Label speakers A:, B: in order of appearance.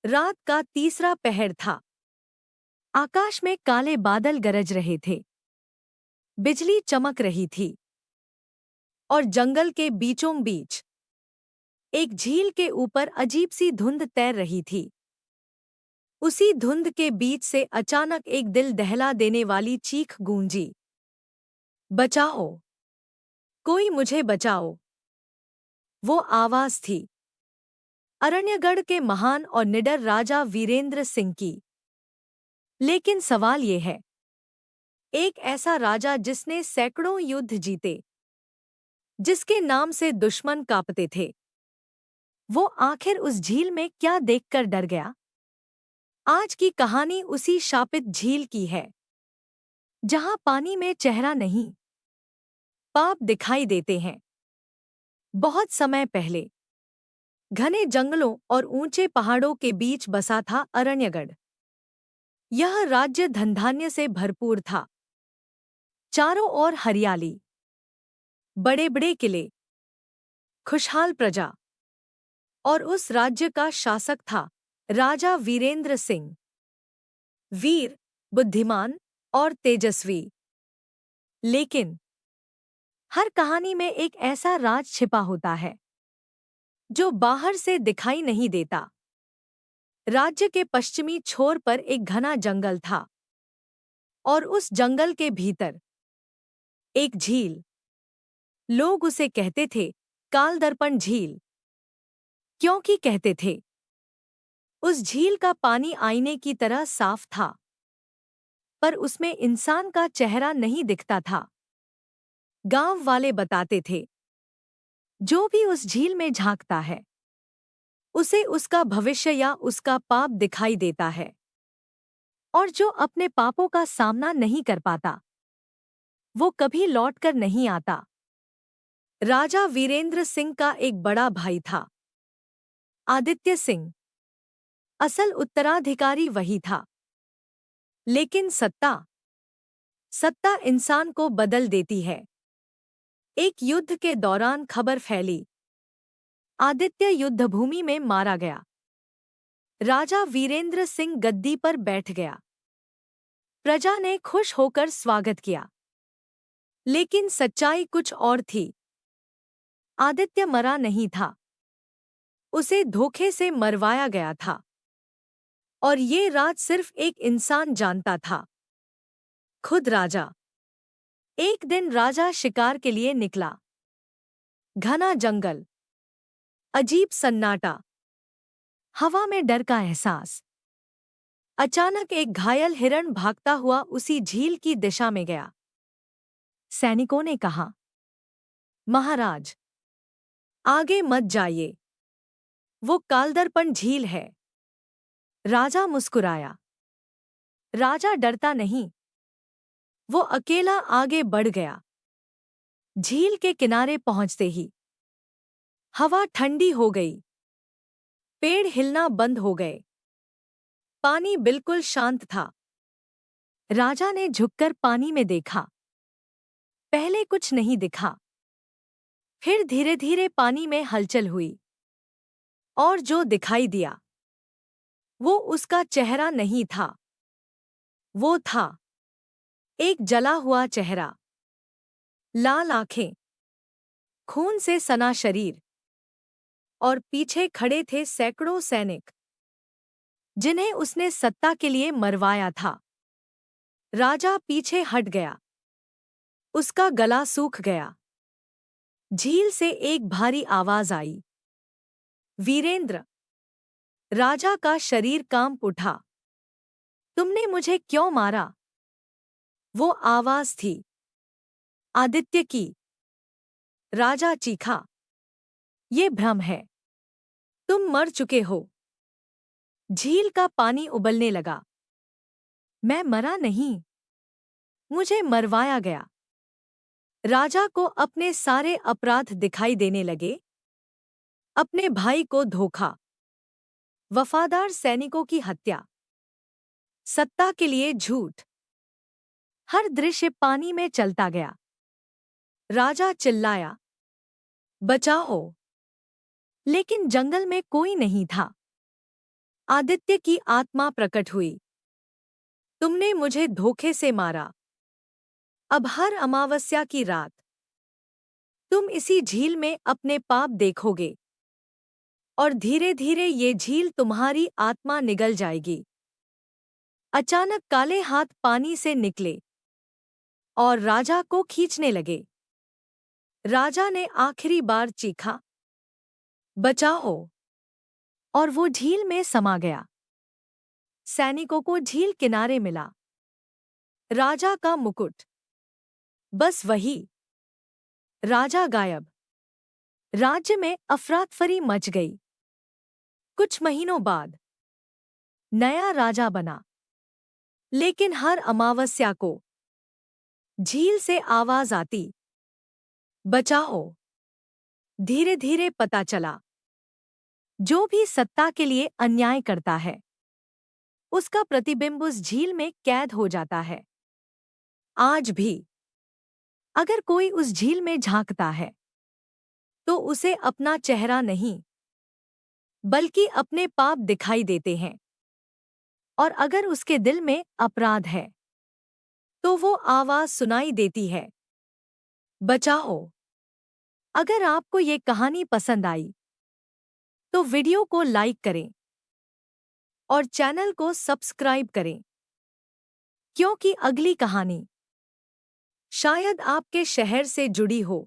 A: रात का तीसरा पहर था। आकाश में काले बादल गरज रहे थे। बिजली चमक रही थी और जंगल के बीचों बीच एक झील के ऊपर अजीब सी धुंध तैर रही थी। उसी धुंध के बीच से अचानक एक दिल दहला देने वाली चीख गूंजी। बचाओ! कोई मुझे बचाओ! वो आवाज थी अरण्यगढ़ के महान और निडर राजा वीरेंद्र सिंह की। लेकिन सवाल ये है, एक ऐसा राजा जिसने सैकड़ों युद्ध जीते, जिसके नाम से दुश्मन कांपते थे, वो आखिर उस झील में क्या देखकर डर गया? आज की कहानी उसी शापित झील की है, जहां पानी में चेहरा नहीं, पाप दिखाई देते हैं। बहुत समय पहले घने जंगलों और ऊंचे पहाड़ों के बीच बसा था अरण्यगढ़। यह राज्य धनधान्य से भरपूर था। चारों ओर हरियाली, बड़े बड़े किले, खुशहाल प्रजा। और उस राज्य का शासक था राजा वीरेंद्र सिंह। वीर, बुद्धिमान और तेजस्वी। लेकिन हर कहानी में एक ऐसा राज छिपा होता है जो बाहर से दिखाई नहीं देता। राज्य के पश्चिमी छोर पर एक घना जंगल था और उस जंगल के भीतर एक झील। लोग उसे कहते थे कालदर्पण झील। क्योंकि कहते थे उस झील का पानी आईने की तरह साफ था, पर उसमें इंसान का चेहरा नहीं दिखता था। गांव वाले बताते थे, जो भी उस झील में झांकता है, उसे उसका भविष्य या उसका पाप दिखाई देता है। और जो अपने पापों का सामना नहीं कर पाता, वो कभी लौटकर नहीं आता। राजा वीरेंद्र सिंह का एक बड़ा भाई था, आदित्य सिंह। असल उत्तराधिकारी वही था। लेकिन सत्ता सत्ता इंसान को बदल देती है। एक युद्ध के दौरान खबर फैली, आदित्य युद्धभूमि में मारा गया। राजा वीरेंद्र सिंह गद्दी पर बैठ गया। प्रजा ने खुश होकर स्वागत किया। लेकिन सच्चाई कुछ और थी। आदित्य मरा नहीं था, उसे धोखे से मरवाया गया था। और ये राज सिर्फ एक इंसान जानता था, खुद राजा। एक दिन राजा शिकार के लिए निकला। घना जंगल, अजीब सन्नाटा, हवा में डर का एहसास। अचानक एक घायल हिरण भागता हुआ उसी झील की दिशा में गया। सैनिकों ने कहा, महाराज, आगे मत जाइए, वो कालदर्पण झील है। राजा मुस्कुराया। राजा डरता नहीं। वो अकेला आगे बढ़ गया। झील के किनारे पहुंचते ही हवा ठंडी हो गई। पेड़ हिलना बंद हो गए। पानी बिल्कुल शांत था। राजा ने झुककर पानी में देखा। पहले कुछ नहीं दिखा। फिर धीरे धीरे पानी में हलचल हुई। और जो दिखाई दिया, वो उसका चेहरा नहीं था। वो था एक जला हुआ चेहरा, लाल आंखें, खून से सना शरीर। और पीछे खड़े थे सैकड़ों सैनिक, जिन्हें उसने सत्ता के लिए मरवाया था। राजा पीछे हट गया। उसका गला सूख गया। झील से एक भारी आवाज आई, वीरेंद्र। राजा का शरीर कांप उठा। तुमने मुझे क्यों मारा? वो आवाज थी आदित्य की। राजा चीखा, ये भ्रम है, तुम मर चुके हो। झील का पानी उबलने लगा। मैं मरा नहीं, मुझे मरवाया गया। राजा को अपने सारे अपराध दिखाई देने लगे। अपने भाई को धोखा, वफादार सैनिकों की हत्या, सत्ता के लिए झूठ। हर दृश्य पानी में चलता गया। राजा चिल्लाया, बचाओ! लेकिन जंगल में कोई नहीं था। आदित्य की आत्मा प्रकट हुई। तुमने मुझे धोखे से मारा। अब हर अमावस्या की रात तुम इसी झील में अपने पाप देखोगे और धीरे धीरे ये झील तुम्हारी आत्मा निगल जाएगी। अचानक काले हाथ पानी से निकले और राजा को खींचने लगे। राजा ने आखिरी बार चीखा, बचाओ, और वो झील में समा गया। सैनिकों को झील किनारे मिला राजा का मुकुट, बस वही। राजा गायब। राज्य में अफरातफरी मच गई। कुछ महीनों बाद नया राजा बना, लेकिन हर अमावस्या को झील से आवाज आती, बचाओ। धीरे धीरे पता चला, जो भी सत्ता के लिए अन्याय करता है उसका प्रतिबिंब उस झील में कैद हो जाता है। आज भी अगर कोई उस झील में झांकता है तो उसे अपना चेहरा नहीं बल्कि अपने पाप दिखाई देते हैं, और अगर उसके दिल में अपराध है तो वो आवाज सुनाई देती है, बचाओ। अगर आपको ये कहानी पसंद आई तो वीडियो को लाइक करें और चैनल को सब्सक्राइब करें, क्योंकि अगली कहानी शायद आपके शहर से जुड़ी हो।